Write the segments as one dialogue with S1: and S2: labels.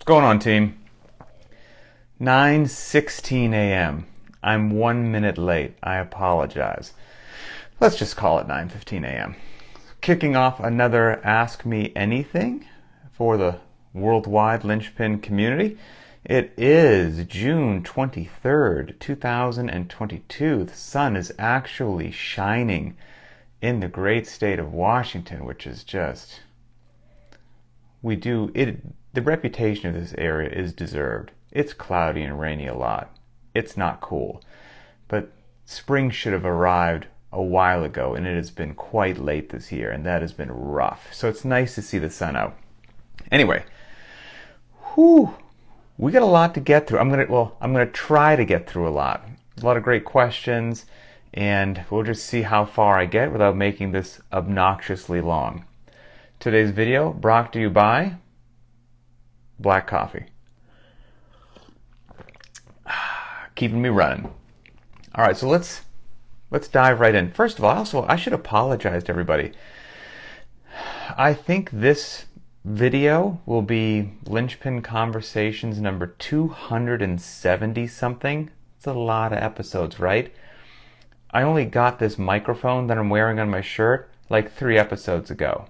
S1: going on, team? 9:16 a.m. I'm 1 minute late. I apologize. Let's just call it 9:15 a.m. Kicking off another Ask Me Anything for the worldwide Linchpin community. It is June 23rd, 2022. The sun is actually shining in the great state of Washington, which is just... The reputation of this area is deserved. It's cloudy and rainy a lot. It's not cool. But spring should have arrived a while ago, and it has been quite late this year, and that has been rough. So it's nice to see the sun out. Anyway, we got a lot to get through. I'm gonna try to get through a lot. A lot of great questions, and we'll just see how far I get without making this obnoxiously long. Today's video brought to you by black coffee. Keeping me running. All right, so let's dive right in. First of all, I should apologize to everybody. I think this video will be Linchpin Conversations number 270 something. It's a lot of episodes, right? I only got this microphone that I'm wearing on my shirt like 3 episodes ago.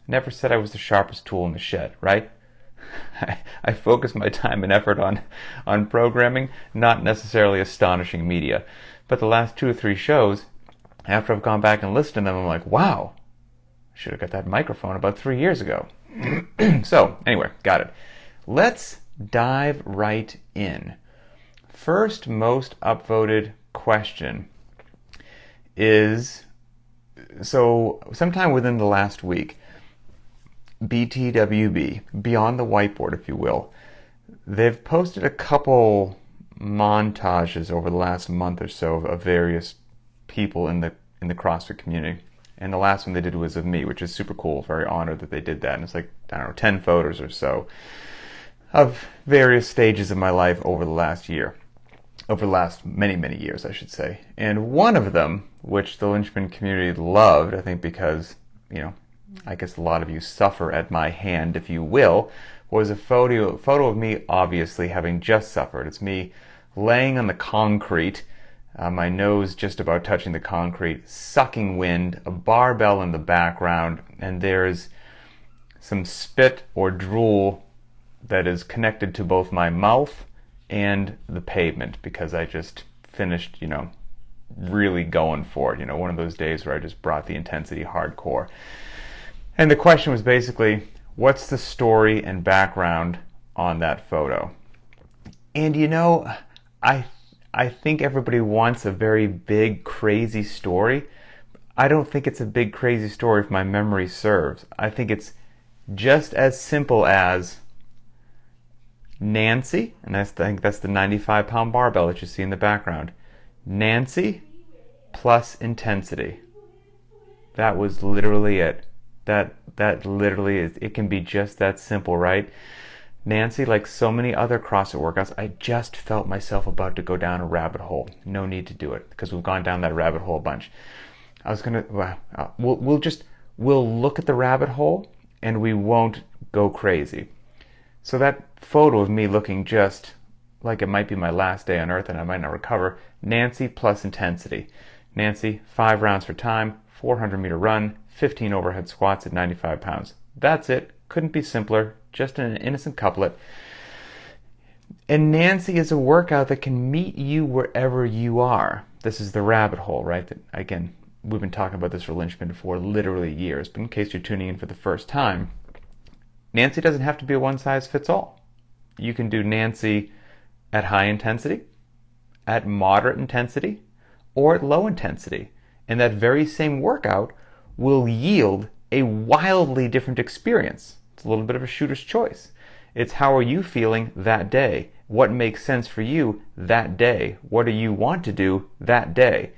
S1: Never said I was the sharpest tool in the shed, right? I focus my time and effort on programming, not necessarily astonishing media. But the last 2 or 3 shows, after I've gone back and listened to them, I'm like, wow, I should have got that microphone about 3 years ago. So, anyway, got it. Let's dive right in. First most upvoted question is, so sometime within the last week, BTWB, Beyond the Whiteboard, if you will, they've posted a couple montages over the last month or so of various people in the CrossFit community. And the last one they did was of me, which is super cool. Very honored that they did that. And it's like, I don't know, 10 photos or so of various stages of my life over the last year. Over the last many, many years, I should say. And one of them, which the Linchpin community loved, I think because, I guess a lot of you suffer at my hand, if you will, was a photo of me obviously having just suffered. It's me laying on the concrete, my nose just about touching the concrete, sucking wind, a barbell in the background, and there's some spit or drool that is connected to both my mouth and the pavement because I just finished, really going for it. One of those days where I just brought the intensity hardcore. And the question was basically, what's the story and background on that photo? And I think everybody wants a very big, crazy story. I don't think it's a big, crazy story if my memory serves. I think it's just as simple as Nancy, and I think that's the 95-pound barbell that you see in the background. Nancy plus intensity. That was literally it. That literally is, it can be just that simple, right? Nancy, like so many other CrossFit workouts, I just felt myself about to go down a rabbit hole. No need to do it because we've gone down that rabbit hole a bunch. We'll look at the rabbit hole and we won't go crazy. So that photo of me looking just like it might be my last day on earth and I might not recover. Nancy plus intensity. Nancy, 5 rounds for time, 400-meter run, 15 overhead squats at 95 pounds. That's it. Couldn't be simpler. Just an innocent couplet. And Nancy is a workout that can meet you wherever you are. This is the rabbit hole, right? Again, we've been talking about this for Linchpin for literally years, but in case you're tuning in for the first time, Nancy doesn't have to be a one-size-fits-all. You can do Nancy at high intensity, at moderate intensity, or at low intensity. And that very same workout will yield a wildly different experience. It's a little bit of a shooter's choice. It's how are you feeling that day? What makes sense for you that day? What do you want to do that day?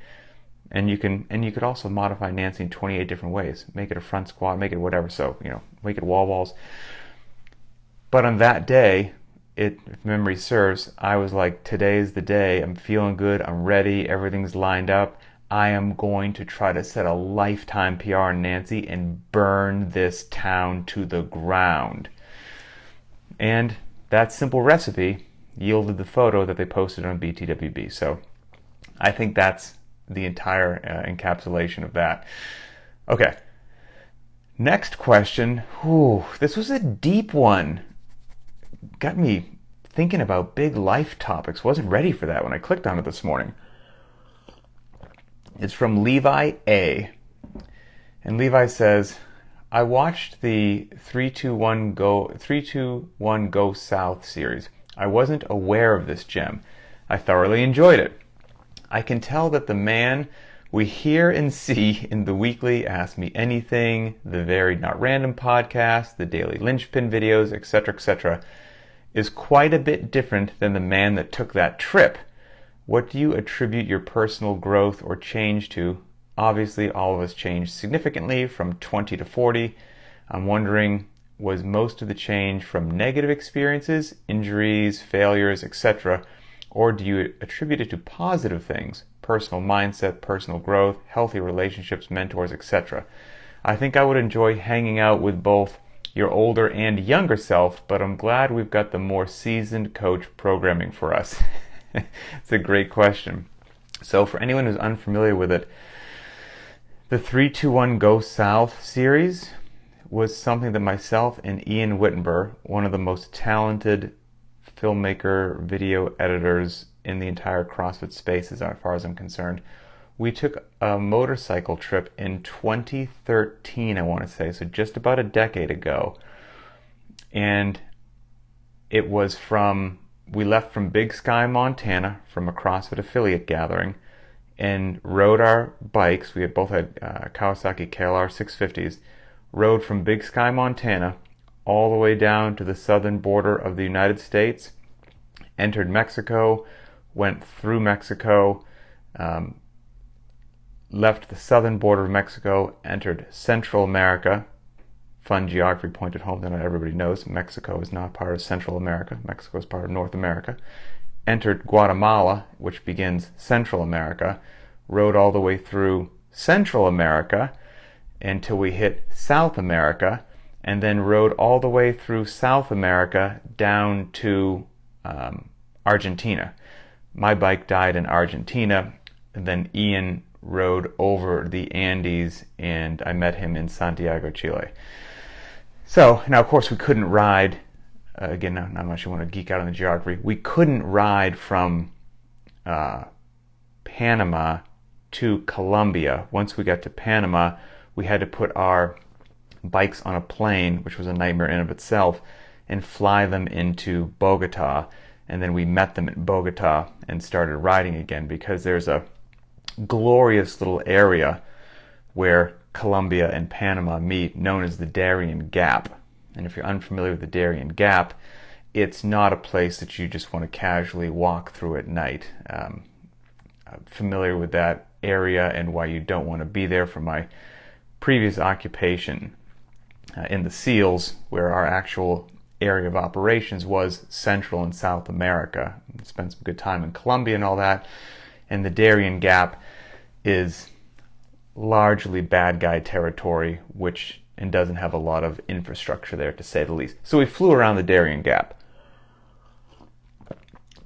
S1: And you could also modify Nancy in 28 different ways. Make it a front squat, make it whatever. So, make it wall balls. But on that day, if memory serves, I was like, today's the day. I'm feeling good. I'm ready. Everything's lined up. I am going to try to set a lifetime PR in Nancy and burn this town to the ground. And that simple recipe yielded the photo that they posted on BTWB. So I think that's the entire encapsulation of that. Okay. Next question. Ooh, this was a deep one. Got me thinking about big life topics. Wasn't ready for that when I clicked on it this morning. It's from Levi A. And Levi says, I watched the 321 Go South series. I wasn't aware of this gem. I thoroughly enjoyed it. I can tell that the man we hear and see in the weekly Ask Me Anything, the Varied Not Random podcast, the daily Linchpin videos, etc., is quite a bit different than the man that took that trip. What do you attribute your personal growth or change to? Obviously, all of us changed significantly from 20 to 40. I'm wondering, was most of the change from negative experiences, injuries, failures, etc., or do you attribute it to positive things? Personal mindset, personal growth, healthy relationships, mentors, etc. I think I would enjoy hanging out with both your older and younger self, but I'm glad we've got the more seasoned coach programming for us. It's a great question. So for anyone who's unfamiliar with it, the 321 Go South series was something that myself and Ian Wittenberg, one of the most talented filmmaker, video editors in the entire CrossFit space as far as I'm concerned, we took a motorcycle trip in 2013, I want to say, so just about a decade ago. And it was we left from Big Sky, Montana, from a CrossFit affiliate gathering, and rode our bikes. We both had Kawasaki KLR 650s, rode from Big Sky, Montana, all the way down to the southern border of the United States, entered Mexico, went through Mexico, left the southern border of Mexico, entered Central America. Fun geography point at home that not everybody knows. Mexico is not part of Central America. Mexico is part of North America. Entered Guatemala, which begins Central America, rode all the way through Central America until we hit South America, and then rode all the way through South America down to Argentina. My bike died in Argentina, and then Ian rode over the Andes, and I met him in Santiago, Chile. So, now of course we couldn't ride, again, not much you want to geek out on the geography, we couldn't ride from Panama to Colombia. Once we got to Panama, we had to put our bikes on a plane, which was a nightmare in of itself, and fly them into Bogota. And then we met them in Bogota and started riding again, because there's a glorious little area where Colombia and Panama meet, known as the Darien Gap. And if you're unfamiliar with the Darien Gap, it's not a place that you just want to casually walk through at night. I'm familiar with that area and why you don't want to be there from my previous occupation in the SEALs, where our actual area of operations was Central and South America. I spent some good time in Colombia and all that. And the Darien Gap is largely bad guy territory, and doesn't have a lot of infrastructure there, to say the least. So we flew around the Darien Gap.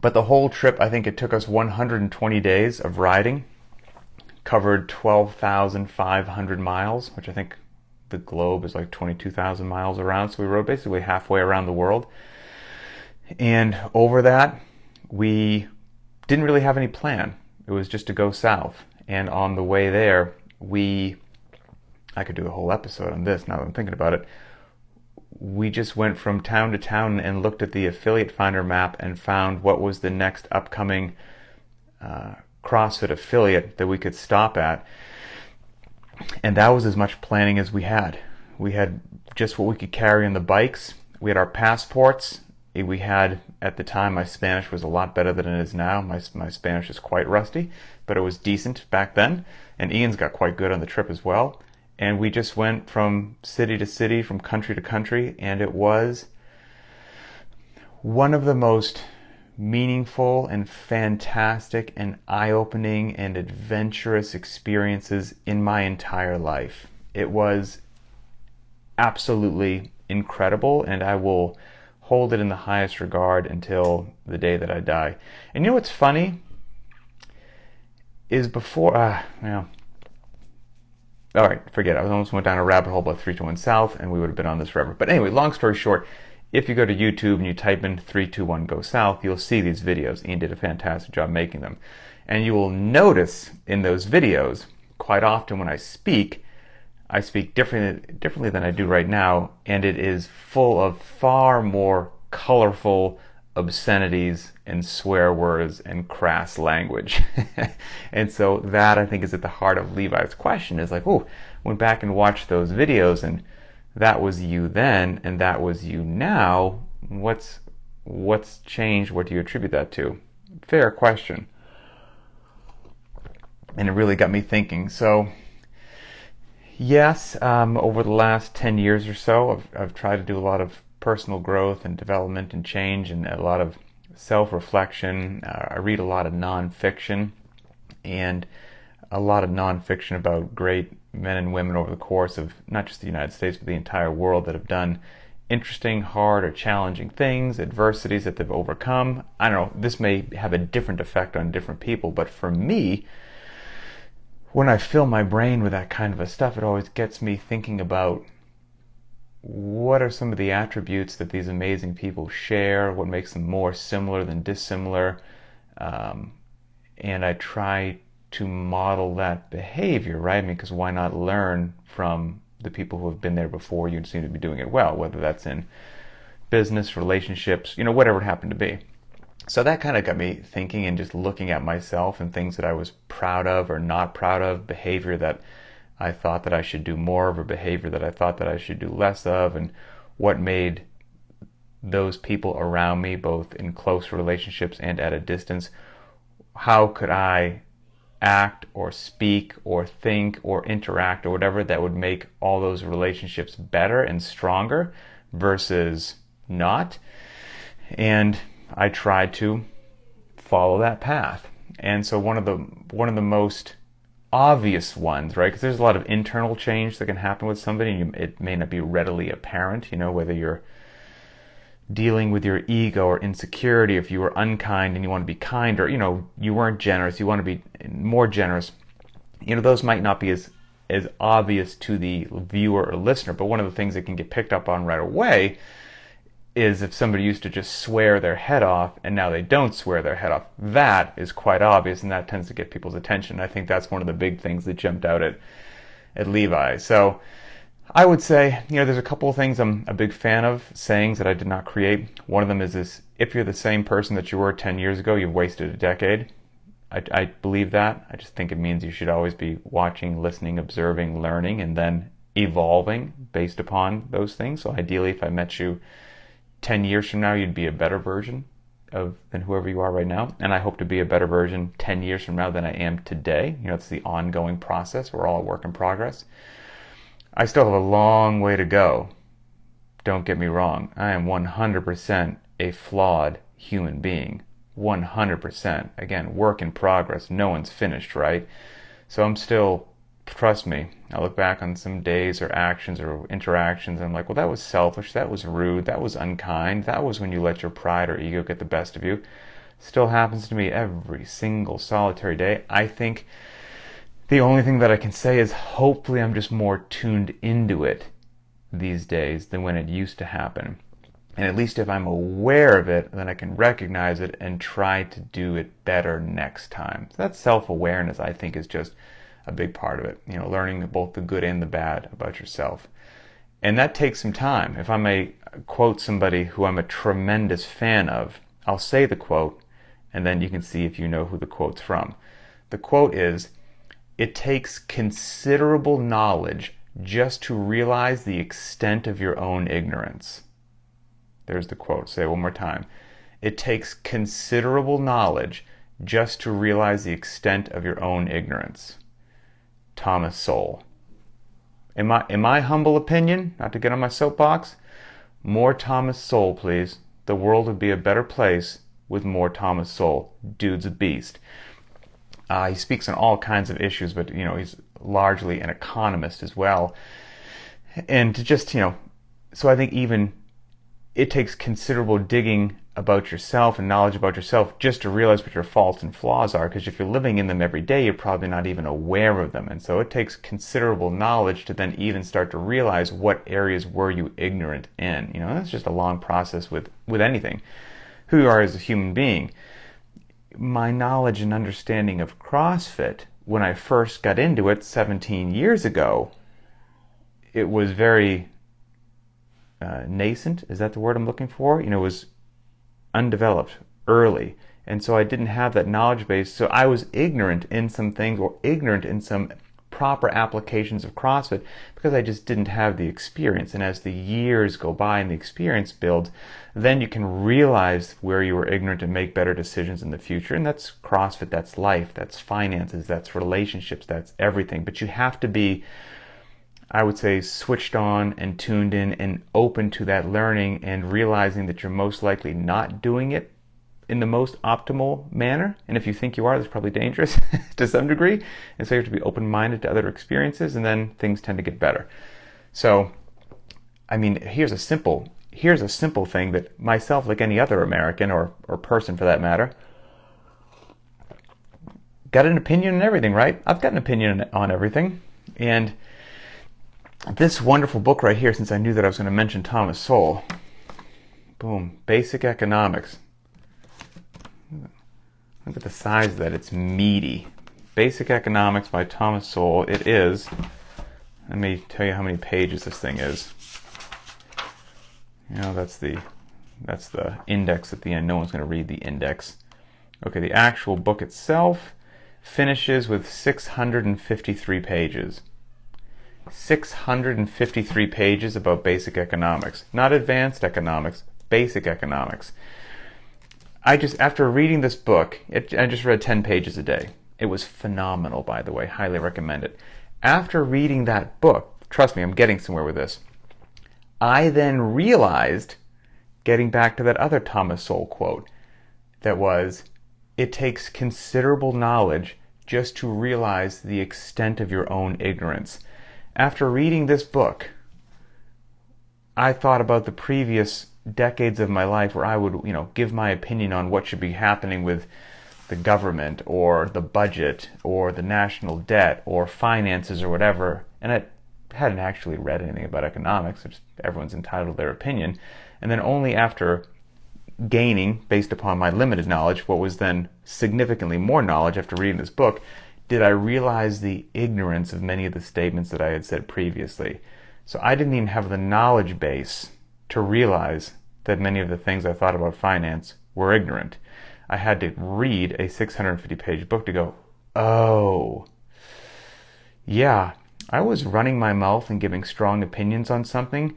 S1: But the whole trip, I think it took us 120 days of riding, covered 12,500 miles, which I think the globe is like 22,000 miles around. So we rode basically halfway around the world. And over that, we didn't really have any plan. It was just to go south. And on the way there, I could do a whole episode on this now that I'm thinking about it. We just went from town to town and looked at the affiliate finder map and found what was the next upcoming CrossFit affiliate that we could stop at. And that was as much planning as we had. We had just what we could carry on the bikes. We had our passports. We had, at the time, my Spanish was a lot better than it is now. My Spanish is quite rusty, but it was decent back then. And Ian's got quite good on the trip as well. And we just went from city to city, from country to country, and it was one of the most meaningful and fantastic and eye-opening and adventurous experiences in my entire life. It was absolutely incredible, and I will hold it in the highest regard until the day that I die. And you know what's funny? Is before, all right, forget it. I almost went down a rabbit hole about 321 South, and we would have been on this forever. But anyway, long story short, if you go to YouTube and you type in 321 Go South, you'll see these videos. Ian did a fantastic job making them. And you will notice in those videos, quite often when I speak differently than I do right now, and it is full of far more colorful obscenities and swear words and crass language. And so that, I think, is at the heart of Levi's question, is like, oh, went back and watched those videos, and that was you then and that was you now. What's changed? What do you attribute that to? Fair question. And it really got me thinking. So yes, over the last 10 years or so, I've tried to do a lot of personal growth and development and change, and a lot of self-reflection. I read a lot of nonfiction, and a lot of nonfiction about great men and women over the course of not just the United States, but the entire world, that have done interesting, hard, or challenging things, adversities that they've overcome. I don't know, this may have a different effect on different people, but for me, when I fill my brain with that kind of a stuff, it always gets me thinking about what are some of the attributes that these amazing people share, what makes them more similar than dissimilar, and I try to model that behavior, right? I mean, because why not learn from the people who have been there before you and seem to be doing it well, whether that's in business, relationships, whatever it happened to be. So that kind of got me thinking and just looking at myself and things that I was proud of or not proud of, behavior that I thought that I should do more of, or behavior that I thought that I should do less of, and what made those people around me, both in close relationships and at a distance, how could I act or speak or think or interact or whatever that would make all those relationships better and stronger versus not. And I tried to follow that path. And so one of the most obvious ones, right? Because there's a lot of internal change that can happen with somebody, and it may not be readily apparent, whether you're dealing with your ego or insecurity, if you were unkind and you want to be kind, or you weren't generous, you want to be more generous. Those might not be as obvious to the viewer or listener, but one of the things that can get picked up on right away is if somebody used to just swear their head off and now they don't swear their head off. That is quite obvious, and that tends to get people's attention. I think that's one of the big things that jumped out at Levi. So I would say, there's a couple of things I'm a big fan of, sayings that I did not create. One of them is this: if you're the same person that you were 10 years ago, you've wasted a decade. I believe that. I just think it means you should always be watching, listening, observing, learning, and then evolving based upon those things. So ideally, if I met you 10 years from now, you'd be a better version than whoever you are right now. And I hope to be a better version 10 years from now than I am today. It's the ongoing process. We're all a work in progress. I still have a long way to go. Don't get me wrong. I am 100% a flawed human being. 100%. Again, work in progress. No one's finished, right? So I'm still, trust me, I look back on some days or actions or interactions and I'm like, well, that was selfish, that was rude, that was unkind, that was when you let your pride or ego get the best of you. Still happens to me every single solitary day. I think the only thing that I can say is hopefully I'm just more tuned into it these days than when it used to happen. And at least if I'm aware of it, then I can recognize it and try to do it better next time. So that self-awareness, I think, is just a big part of it. Learning both the good and the bad about yourself. And that takes some time. If I may quote somebody who I'm a tremendous fan of, I'll say the quote, and then you can see if you know who the quote's from. The quote is, "It takes considerable knowledge just to realize the extent of your own ignorance." There's the quote. Say it one more time. "It takes considerable knowledge just to realize the extent of your own ignorance." Thomas Sowell. In my humble opinion, not to get on my soapbox, more Thomas Sowell, please. The world would be a better place with more Thomas Sowell. Dude's a beast. He speaks on all kinds of issues, but he's largely an economist as well. And to just so I think even it takes considerable digging about yourself and knowledge about yourself just to realize what your faults and flaws are, because if you're living in them every day, you're probably not even aware of them. And so it takes considerable knowledge to then even start to realize what areas were you ignorant in. That's just a long process with anything. Who you are as a human being. My knowledge and understanding of CrossFit, when I first got into it 17 years ago, it was very nascent. Is that the word I'm looking for? It was undeveloped, early. And so I didn't have that knowledge base. So I was ignorant in some things, or ignorant in some proper applications of CrossFit, because I just didn't have the experience. And as the years go by and the experience builds, then you can realize where you were ignorant and make better decisions in the future. And that's CrossFit, that's life, that's finances, that's relationships, that's everything. But you have to be, I would say, switched on and tuned in and open to that learning, and realizing that you're most likely not doing it in the most optimal manner. And if you think you are, that's probably dangerous to some degree. And so you have to be open-minded to other experiences, and then things tend to get better. So, here's a simple thing that myself, like any other American or person for that matter, got an opinion on everything, right? I've got an opinion on everything. And this wonderful book right here, since I knew that I was going to mention Thomas Sowell, boom, Basic Economics. Look at the size of that. It's meaty. Basic Economics by Thomas Sowell. It is, let me tell you how many pages this thing is. That's the index at the end. No one's going to read the index. Okay, the actual book itself finishes with 653 pages. 653 pages about basic economics. Not advanced economics, basic economics. After reading this book, I just read 10 pages a day. It was phenomenal, by the way. Highly recommend it. After reading that book, trust me, I'm getting somewhere with this. I then realized, getting back to that other Thomas Sowell quote, that was, it takes considerable knowledge just to realize the extent of your own ignorance. After reading this book, I thought about the previous decades of my life where I would, give my opinion on what should be happening with the government or the budget or the national debt or finances or whatever. And I hadn't actually read anything about economics. Everyone's entitled to their opinion. And then only after gaining, based upon my limited knowledge, what was then significantly more knowledge after reading this book, did I realize the ignorance of many of the statements that I had said previously. So I didn't even have the knowledge base to realize that many of the things I thought about finance were ignorant. I had to read a 650-page book to go, oh, yeah, I was running my mouth and giving strong opinions on something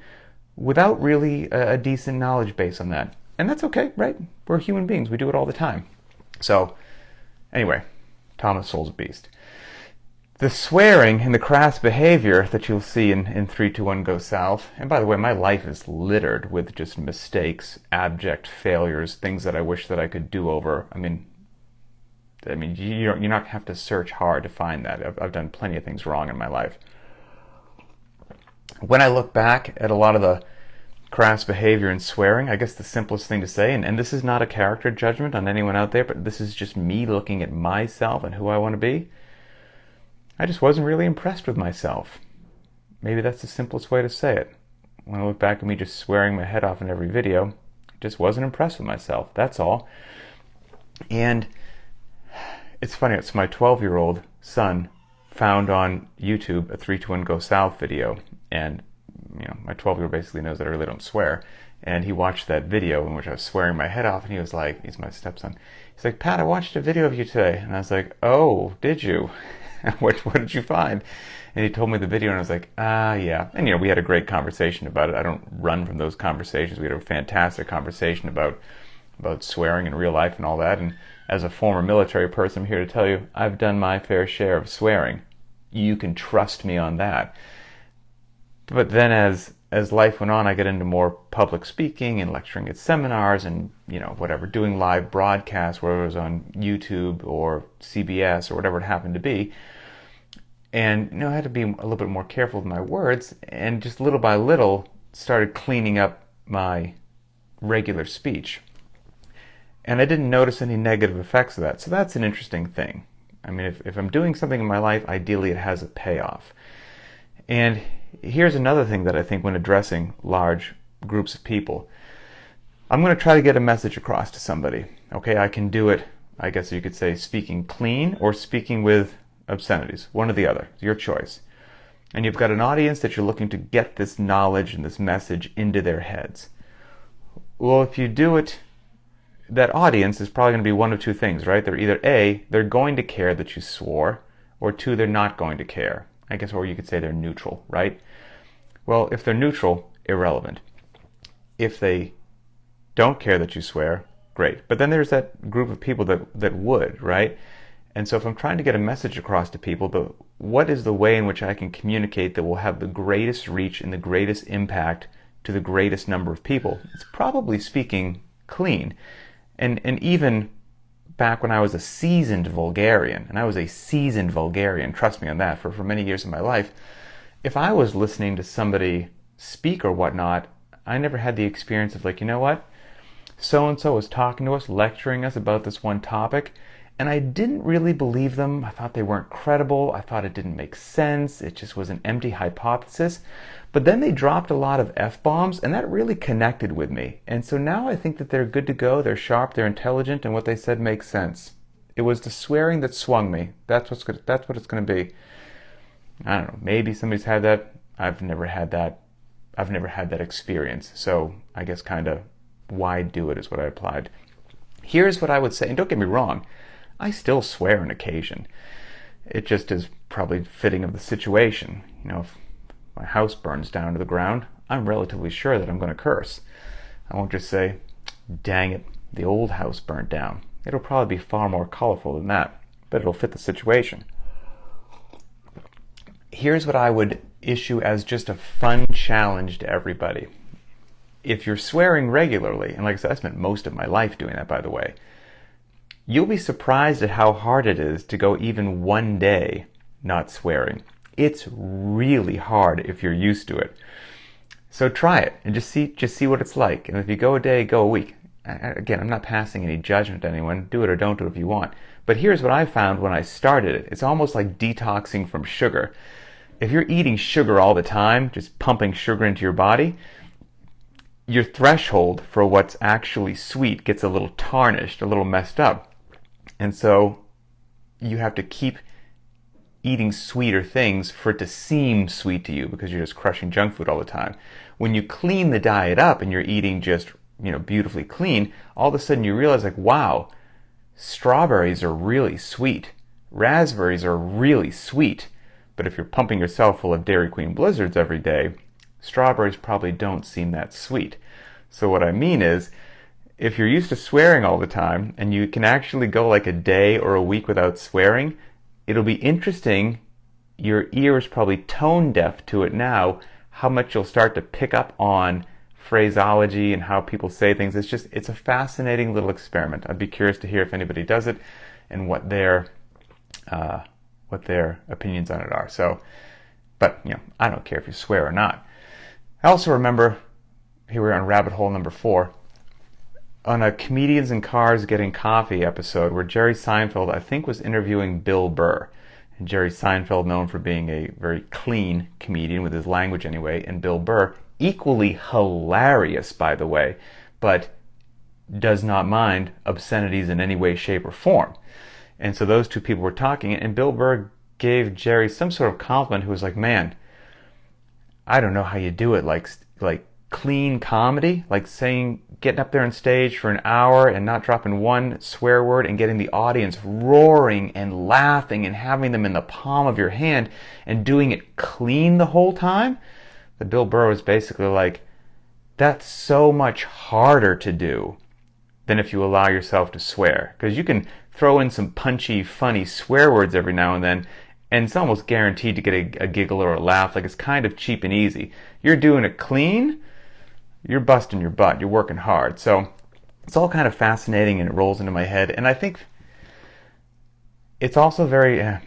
S1: without really a decent knowledge base on that. And that's okay, right? We're human beings. We do it all the time. So, anyway, Thomas Sowell's a beast. The swearing and the crass behavior that you'll see in 321 Go South, and by the way, my life is littered with just mistakes, abject failures, things that I wish that I could do over. You're not going to have to search hard to find that. I've done plenty of things wrong in my life. When I look back at a lot of the crass behavior and swearing, I guess the simplest thing to say, and this is not a character judgment on anyone out there, but this is just me looking at myself and who I want to be, I just wasn't really impressed with myself. Maybe that's the simplest way to say it. When I look back at me just swearing my head off in every video, I just wasn't impressed with myself. That's all. And it's funny, it's my 12-year-old son found on YouTube a 321 Go South video. And, my 12-year-old basically knows that I really don't swear. And he watched that video in which I was swearing my head off, and he was like, he's my stepson. He's like, Pat, I watched a video of you today. And I was like, oh, did you? What did you find? And he told me the video, and I was like, yeah. And, we had a great conversation about it. I don't run from those conversations. We had a fantastic conversation about swearing in real life and all that. And as a former military person, I'm here to tell you, I've done my fair share of swearing. You can trust me on that. But then as life went on, I got into more public speaking and lecturing at seminars and, whatever, doing live broadcasts, whether it was on YouTube or CBS or whatever it happened to be. And, I had to be a little bit more careful with my words, and just little by little started cleaning up my regular speech. And I didn't notice any negative effects of that. So that's an interesting thing. I mean, if I'm doing something in my life, ideally it has a payoff. And here's another thing that I think when addressing large groups of people, I'm going to try to get a message across to somebody. Okay, I can do it, I guess you could say, speaking clean or speaking with obscenities. One or the other. It's your choice. And you've got an audience that you're looking to get this knowledge and this message into their heads. Well, if you do it, that audience is probably going to be one of two things, right? They're either A, they're going to care that you swore, or two, they're not going to care. I guess, or you could say they're neutral, right? Well, if they're neutral, irrelevant. If they don't care that you swear, great. But then there's that group of people that would, right? And so if I'm trying to get a message across to people, what is the way in which I can communicate that will have the greatest reach and the greatest impact to the greatest number of people? It's probably speaking clean. And even back when I was a seasoned vulgarian, and I was a seasoned vulgarian, trust me on that, for many years of my life, if I was listening to somebody speak or whatnot, I never had the experience of like, you know what? So-and-so was talking to us, lecturing us about this one topic, and I didn't really believe them. I thought they weren't credible. I thought it didn't make sense. It just was an empty hypothesis. But then they dropped a lot of F-bombs, and that really connected with me. And so now I think that they're good to go, they're sharp, they're intelligent, and what they said makes sense. It was the swearing that swung me. That's what it's going to be. I don't know, maybe somebody's had that. I've never had that. I've never had that experience. So I guess kind of why do it is what I applied. Here's what I would say, and don't get me wrong, I still swear on occasion. It just is probably fitting of the situation. You know, if my house burns down to the ground, I'm relatively sure that I'm going to curse. I won't just say, dang it, the old house burnt down. It'll probably be far more colorful than that, but it'll fit the situation. Here's what I would issue as just a fun challenge to everybody. If you're swearing regularly, and like I said, I spent most of my life doing that, by the way, you'll be surprised at how hard it is to go even one day not swearing. It's really hard if you're used to it. So try it and just see what it's like. And if you go a day, go a week. Again, I'm not passing any judgment to anyone. Do it or don't do it if you want. But here's what I found when I started it. It's almost like detoxing from sugar. If you're eating sugar all the time, just pumping sugar into your body, your threshold for what's actually sweet gets a little tarnished, a little messed up. And so you have to keep eating sweeter things for it to seem sweet to you because you're just crushing junk food all the time. When you clean the diet up and you're eating just, beautifully clean, all of a sudden you realize like, wow, strawberries are really sweet. Raspberries are really sweet. But if you're pumping yourself full of Dairy Queen Blizzards every day, strawberries probably don't seem that sweet. So what I mean is, if you're used to swearing all the time and you can actually go like a day or a week without swearing, it'll be interesting. Your ear is probably tone deaf to it now, how much you'll start to pick up on phraseology and how people say things. It's a fascinating little experiment. I'd be curious to hear if anybody does it and what their opinions on it are. So, but I don't care if you swear or not. I also remember, here we're on rabbit hole number 4, on a Comedians in Cars Getting Coffee episode where Jerry Seinfeld, I think, was interviewing Bill Burr. And Jerry Seinfeld, known for being a very clean comedian with his language anyway, and Bill Burr, equally hilarious, by the way, but does not mind obscenities in any way, shape, or form. And so those two people were talking, and Bill Burr gave Jerry some sort of compliment who was like, man, I don't know how you do it, like clean comedy, like getting up there on stage for an hour and not dropping one swear word and getting the audience roaring and laughing and having them in the palm of your hand and doing it clean the whole time. But Bill Burr was basically like, that's so much harder to do than if you allow yourself to swear. Because you can throw in some punchy, funny swear words every now and then, and it's almost guaranteed to get a giggle or a laugh. Like, it's kind of cheap and easy. You're doing it clean, you're busting your butt, you're working hard. So it's all kind of fascinating and it rolls into my head. And I think it's also very, I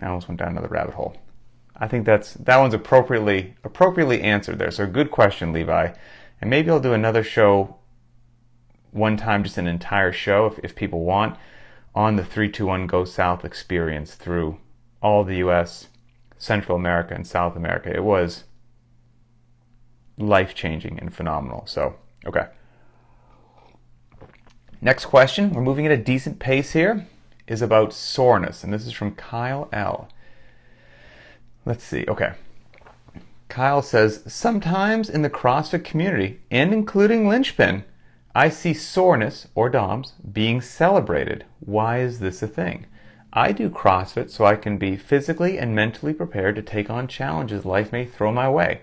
S1: almost went down another rabbit hole. I think that one's appropriately answered there. So good question, Levi. And maybe I'll do another show one time just an entire show, if people want, on the 321 Go South experience through all the US, Central America, and South America. It was life-changing and phenomenal. So, okay. Next question, we're moving at a decent pace here, is about soreness, and this is from Kyle L. Let's see, okay. Kyle says, sometimes in the CrossFit community, and including Linchpin, I see soreness, or DOMS, being celebrated. Why is this a thing? I do CrossFit so I can be physically and mentally prepared to take on challenges life may throw my way.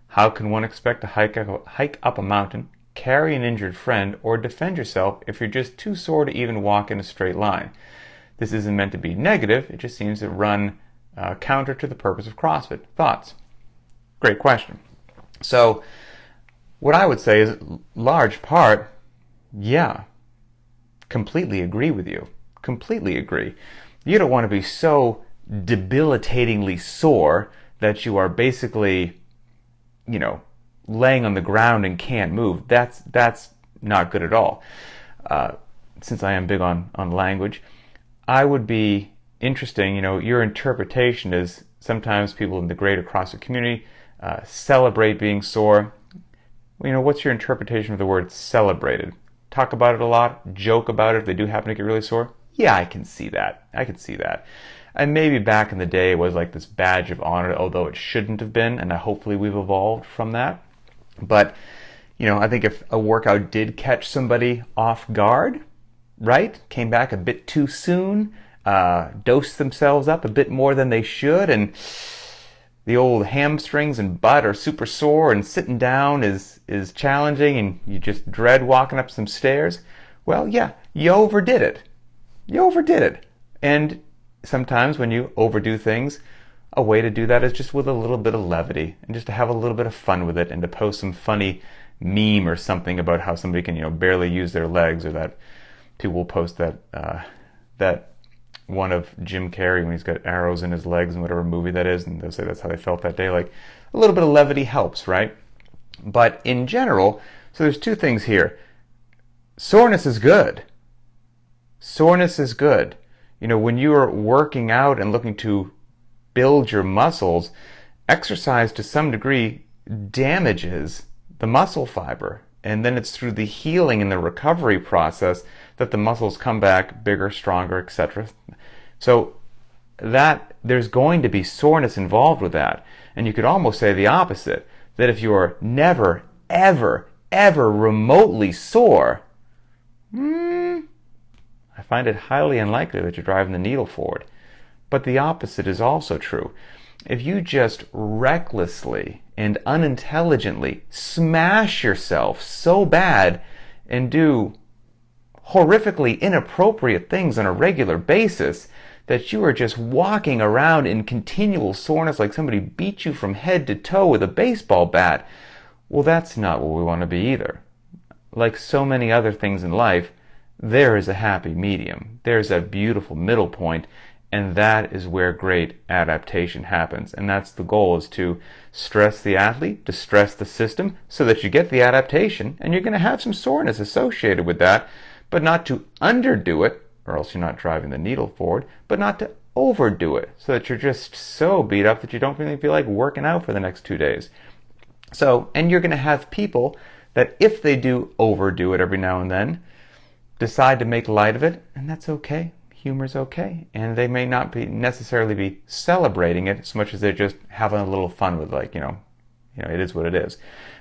S1: How can one expect to hike up a mountain, carry an injured friend, or defend yourself if you're just too sore to even walk in a straight line? This isn't meant to be negative, it just seems to run counter to the purpose of CrossFit. Thoughts? Great question. So, what I would say is, large part, yeah, completely agree with you. Completely agree. You don't want to be so debilitatingly sore that you are basically, laying on the ground and can't move. That's not good at all. Since I am big on language, I would be interesting, your interpretation is sometimes people in the greater CrossFit community celebrate being sore. What's your interpretation of the word celebrated? Talk about it a lot, joke about it if they do happen to get really sore? Yeah, I can see that. And maybe back in the day it was like this badge of honor, although it shouldn't have been, and hopefully we've evolved from that. But, I think if a workout did catch somebody off guard, right, came back a bit too soon, dosed themselves up a bit more than they should, and the old hamstrings and butt are super sore, and sitting down is challenging, and you just dread walking up some stairs, well, yeah, you overdid it. And sometimes when you overdo things, a way to do that is just with a little bit of levity and just to have a little bit of fun with it and to post some funny meme or something about how somebody can, barely use their legs, or that people will post that one of Jim Carrey when he's got arrows in his legs in whatever movie that is, and they'll say that's how they felt that day. Like, a little bit of levity helps, right? But in general, so there's two things here. Soreness is good. When you are working out and looking to build your muscles, exercise to some degree damages the muscle fiber. And then it's through the healing and the recovery process that the muscles come back bigger, stronger, etc. So that there's going to be soreness involved with that. And you could almost say the opposite, that if you are never, ever, ever remotely sore, I find it highly unlikely that you're driving the needle forward. But the opposite is also true. If you just recklessly and unintelligently smash yourself so bad and do horrifically inappropriate things on a regular basis that you are just walking around in continual soreness like somebody beat you from head to toe with a baseball bat, well, that's not what we want to be either. Like so many other things in life, there is a happy medium. There's a beautiful middle point, and that is where great adaptation happens. And that's the goal, is to stress the athlete, to stress the system, so that you get the adaptation, and you're going to have some soreness associated with that, but not to underdo it, or else you're not driving the needle forward, but not to overdo it, so that you're just so beat up that you don't really feel like working out for the next 2 days. So, and you're going to have people that if they do overdo it every now and then, decide to make light of it, and that's okay. Humor's okay. And they may not be necessarily be celebrating it so much as they're just having a little fun with, like, it is what it is.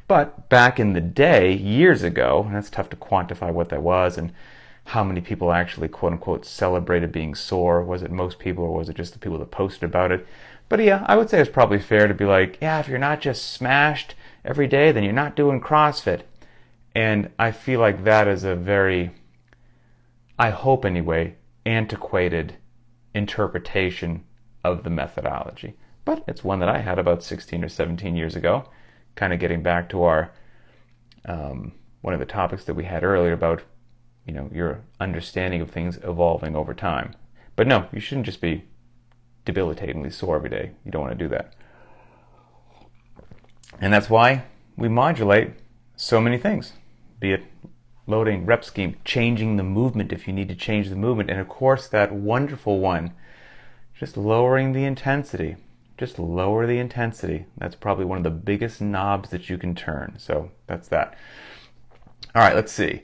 S1: But back in the day, years ago, and it's tough to quantify what that was and how many people actually, quote unquote, celebrated being sore. Was it most people, or was it just the people that posted about it? But yeah, I would say it's probably fair to be like, yeah, if you're not just smashed every day, then you're not doing CrossFit. And I feel like that is a very, I hope anyway, antiquated interpretation of the methodology. But it's one that I had about 16 or 17 years ago, kind of getting back to our one of the topics that we had earlier about your understanding of things evolving over time. But no, you shouldn't just be debilitatingly sore every day. You don't want to do that. And that's why we modulate so many things, be it loading, rep scheme, changing the movement if you need to change the movement, and of course that wonderful one, just lowering the intensity. Just lower the intensity. That's probably one of the biggest knobs that you can turn. So that's that. All right, let's see.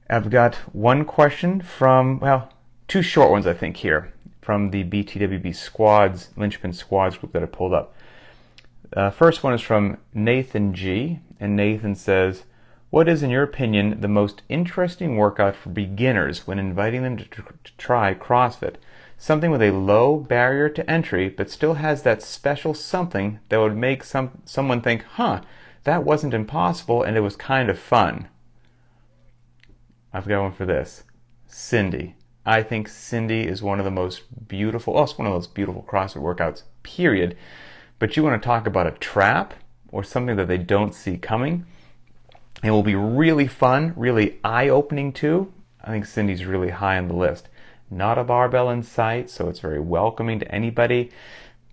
S1: I've got one question from, well, two short ones I think here, from the BTWB squads, Linchpin squads group that I pulled up. First one is from Nathan G, and Nathan says, what is, in your opinion, the most interesting workout for beginners when inviting them to try CrossFit? Something with a low barrier to entry, but still has that special something that would make someone think, that wasn't impossible and it was kind of fun. I've got one for this. Cindy. I think Cindy is one of the most beautiful, it's one of those beautiful CrossFit workouts, period. But you want to talk about a trap or something that they don't see coming. It will be really fun, really eye-opening too. I think Cindy's really high on the list. Not a barbell in sight, so it's very welcoming to anybody.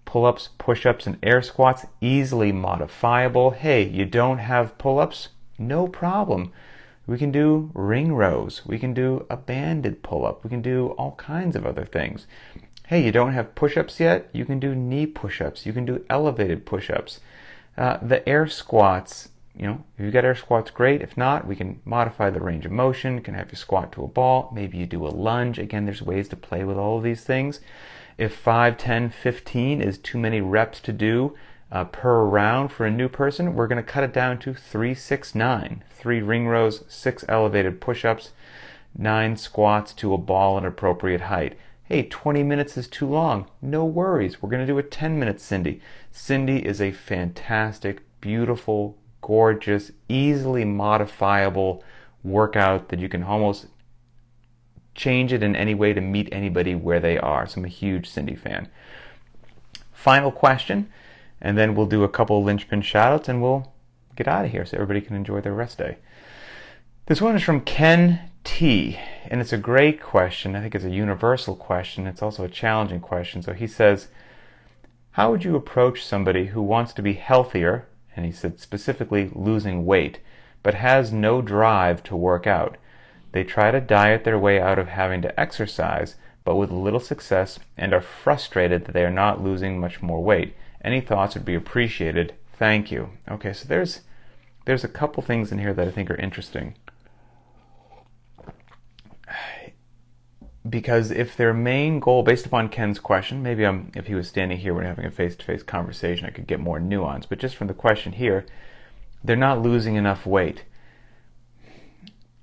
S1: Pull-ups, push-ups, and air squats, easily modifiable. Hey, you don't have pull-ups? No problem. We can do ring rows. We can do a banded pull-up. We can do all kinds of other things. Hey, you don't have push-ups yet? You can do knee push-ups. You can do elevated push-ups. The air squats, if you've got air squats, great. If not, we can modify the range of motion, can have you squat to a ball. Maybe you do a lunge. Again, there's ways to play with all of these things. If 5, 10, 15 is too many reps to do per round for a new person, we're going to cut it down to 3, 6, 9. 3 ring rows, 6 elevated push-ups, 9 squats to a ball at appropriate height. Hey, 20 minutes is too long. No worries. We're going to do a 10-minute Cindy. Cindy is a fantastic, beautiful, gorgeous, easily modifiable workout that you can almost change it in any way to meet anybody where they are. So I'm a huge Cindy fan. Final question, and then we'll do a couple of Linchpin shoutouts and we'll get out of here so everybody can enjoy their rest day. This one is from Ken T, and it's a great question. I think it's a universal question. It's also a challenging question. So he says, how would you approach somebody who wants to be healthier, and he said specifically losing weight, but has no drive to work out? They try to diet their way out of having to exercise, but with little success, and are frustrated that they are not losing much more weight. Any thoughts would be appreciated. Thank you. Okay, so there's a couple things in here that I think are interesting. Because if their main goal, based upon Ken's question, maybe if he was standing here when having a face-to-face conversation, I could get more nuance. But just from the question here, they're not losing enough weight.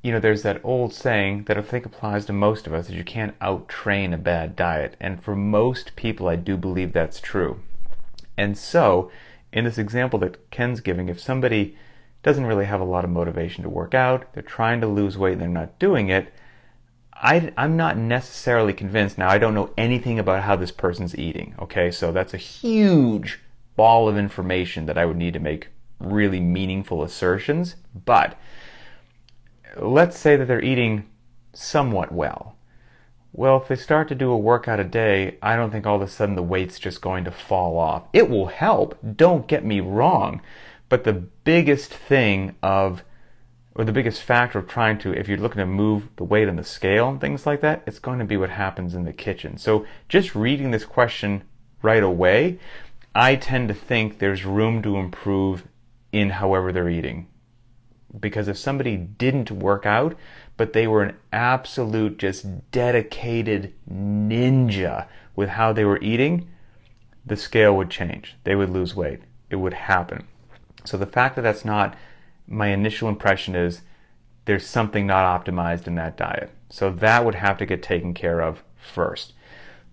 S1: There's that old saying that I think applies to most of us, that you can't out-train a bad diet. And for most people, I do believe that's true. And so, in this example that Ken's giving, if somebody doesn't really have a lot of motivation to work out, they're trying to lose weight and they're not doing it, I'm not necessarily convinced. Now, I don't know anything about how this person's eating, okay? So that's a huge ball of information that I would need to make really meaningful assertions. But let's say that they're eating somewhat well. Well, if they start to do a workout a day, I don't think all of a sudden the weight's just going to fall off. It will help, don't get me wrong, but the biggest the biggest factor of trying to, if you're looking to move the weight on the scale and things like that, it's going to be what happens in the kitchen. So just reading this question right away, I tend to think there's room to improve in however they're eating. Because if somebody didn't work out, but they were an absolute, just dedicated ninja with how they were eating, the scale would change. They would lose weight. It would happen. So the fact that that's not, my initial impression is there's something not optimized in that diet. So that would have to get taken care of first.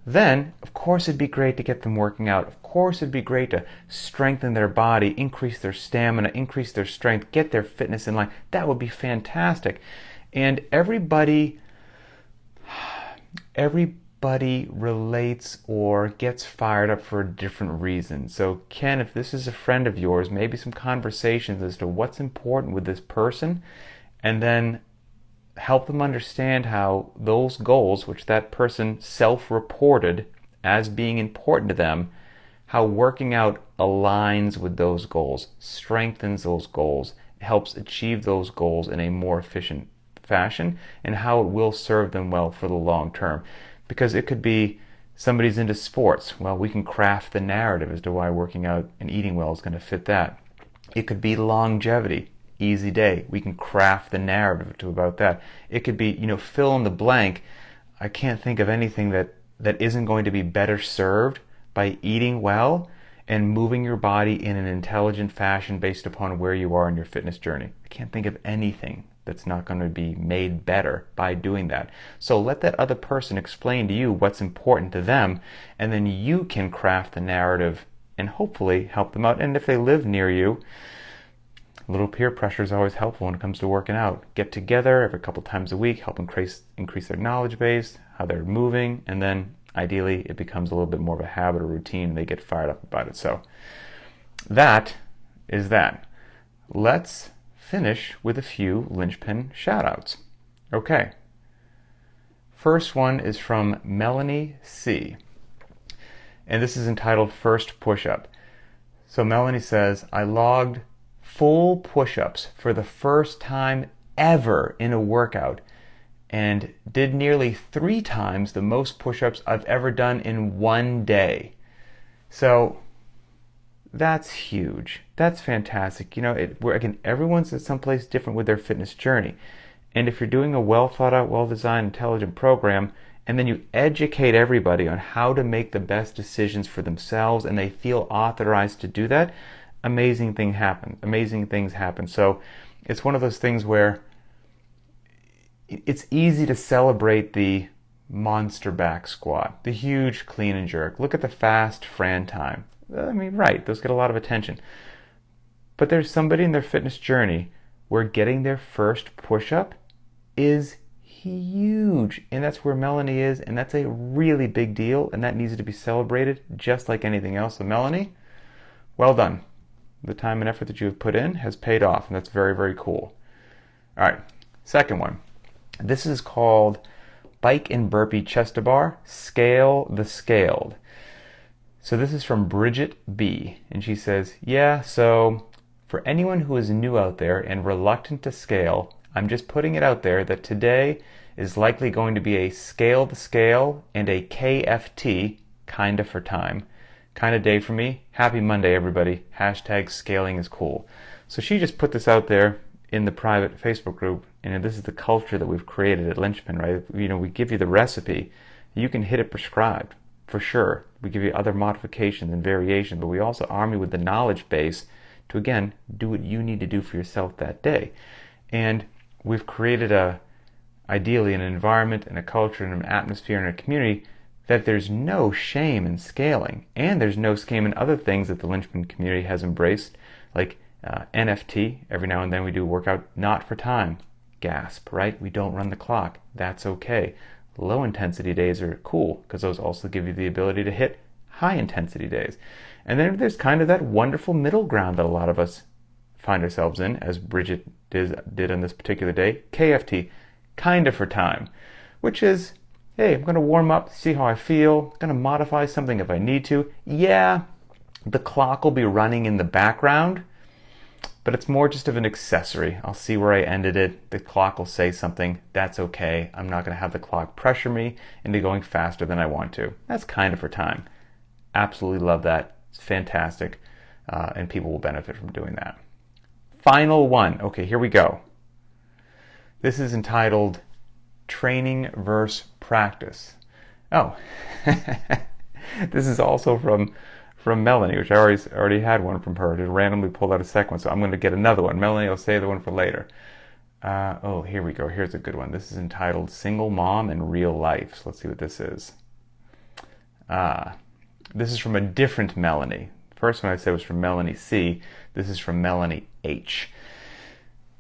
S1: Then, of course, it'd be great to get them working out. Of course, it'd be great to strengthen their body, increase their stamina, increase their strength, get their fitness in line. That would be fantastic. And everybody relates or gets fired up for a different reason. So Ken, if this is a friend of yours, maybe some conversations as to what's important with this person, and then help them understand how those goals, which that person self-reported as being important to them, how working out aligns with those goals, strengthens those goals, helps achieve those goals in a more efficient fashion, and how it will serve them well for the long term. Because it could be somebody's into sports. Well, we can craft the narrative as to why working out and eating well is going to fit that. It could be longevity. Easy day. We can craft the narrative to about that. It could be, fill in the blank. I can't think of anything that isn't going to be better served by eating well and moving your body in an intelligent fashion based upon where you are in your fitness journey. I can't think of anything that's not going to be made better by doing that. So let that other person explain to you what's important to them, and then you can craft the narrative and hopefully help them out. And if they live near you, a little peer pressure is always helpful when it comes to working out. Get together every couple times a week, help increase their knowledge base, how they're moving, and then ideally it becomes a little bit more of a habit or routine and they get fired up about it. So that is that. Let's finish with a few Linchpin shout-outs. Okay. First one is from Melanie C. And this is entitled First Push-Up. So Melanie says, I logged full push-ups for the first time ever in a workout and did nearly 3 times the most push-ups I've ever done in one day. So that's huge. That's fantastic. Again, everyone's at someplace different with their fitness journey. And if you're doing a well thought out, well designed, intelligent program, and then you educate everybody on how to make the best decisions for themselves and they feel authorized to do that, amazing things happen. So it's one of those things where it's easy to celebrate the monster back squat, the huge clean and jerk. Look at the fast Fran time. Right, those get a lot of attention. But there's somebody in their fitness journey where getting their first push-up is huge. And that's where Melanie is, and that's a really big deal, and that needs to be celebrated just like anything else. So Melanie, well done. The time and effort that you have put in has paid off, and that's very, very cool. All right, second one. This is called Bike and Burpee Chest to Bar, Scale the Scaled. So this is from Bridget B. And she says, so for anyone who is new out there and reluctant to scale, I'm just putting it out there that today is likely going to be a scale the scale and a KFT, kinda for time, kind of day for me. Happy Monday, everybody. # scaling is cool. So she just put this out there in the private Facebook group, and this is the culture that we've created at Linchpin, right? We give you the recipe. You can hit it prescribed, for sure. We give you other modifications and variations, but we also arm you with the knowledge base to, again, do what you need to do for yourself that day. And we've created ideally an environment and a culture and an atmosphere and a community that there's no shame in scaling, and there's no shame in other things that the Linchpin community has embraced, like NFT. Every now and then we do a workout not for time. Gasp, right? We don't run the clock. That's okay. Low intensity days are cool because those also give you the ability to hit high intensity days. And then there's kind of that wonderful middle ground that a lot of us find ourselves in, as Bridget did on this particular day. KFT, kind of for time, which is, hey, I'm going to warm up, see how I feel, I'm going to modify something if I need to. Yeah, the clock will be running in the background, but it's more just of an accessory. I'll see where I ended it. The clock will say something. That's okay. I'm not going to have the clock pressure me into going faster than I want to. That's kind of for time. Absolutely love that. It's fantastic, and people will benefit from doing that. Final one. Okay, here we go. This is entitled Training versus Practice. Oh, this is also from Melanie, which I already had one from her. Just randomly pulled out a second one, so I'm going to get another one. Melanie will save the one for later. Here we go. Here's a good one. This is entitled Single Mom in Real Life. So let's see what this is. This is from a different Melanie. The first one I said was from Melanie C. This is from Melanie H.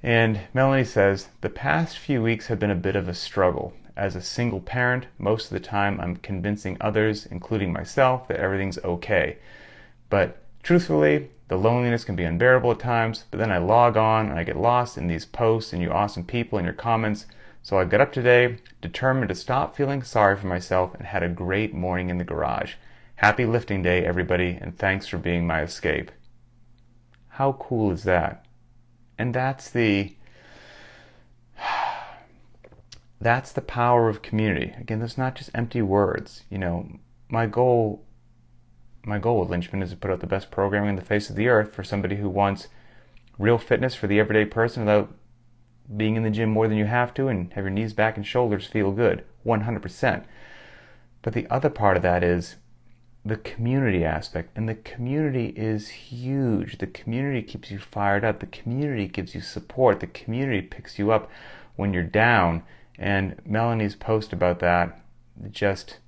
S1: And Melanie says, the past few weeks have been a bit of a struggle. As a single parent, most of the time I'm convincing others, including myself, that everything's okay. But truthfully, the loneliness can be unbearable at times, but then I log on and I get lost in these posts and you awesome people and your comments. So I got up today, determined to stop feeling sorry for myself, and had a great morning in the garage. Happy lifting day, everybody, and thanks for being my escape. How cool is that? And that's the power of community. Again, that's not just empty words. My goal with Linchpin is to put out the best programming on the face of the earth for somebody who wants real fitness for the everyday person without being in the gym more than you have to and have your knees, back, and shoulders feel good, 100%. But the other part of that is the community aspect, and the community is huge. The community keeps you fired up. The community gives you support. The community picks you up when you're down. And Melanie's post about that just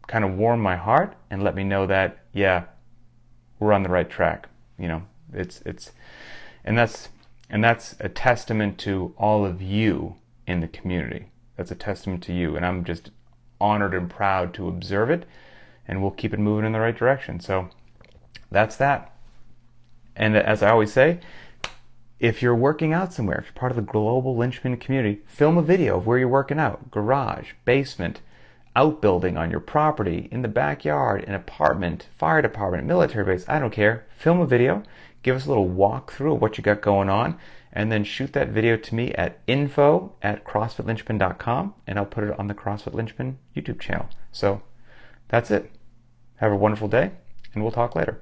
S1: kind of warmed my heart and let me know that, yeah, we're on the right track. And that's a testament to all of you in the community. That's a testament to you, and I'm just honored and proud to observe it, and we'll keep it moving in the right direction. So that's that. And as I always say, if you're working out somewhere, if you're part of the global Linchpin community, film a video of where you're working out. Garage, basement, outbuilding on your property, in the backyard, an apartment, fire department, military base, I don't care. Film a video, give us a little walkthrough of what you got going on, and then shoot that video to me at info@crossfitlinchpin.com, and I'll put it on the CrossFit Linchpin YouTube channel. So that's it. Have a wonderful day, and we'll talk later.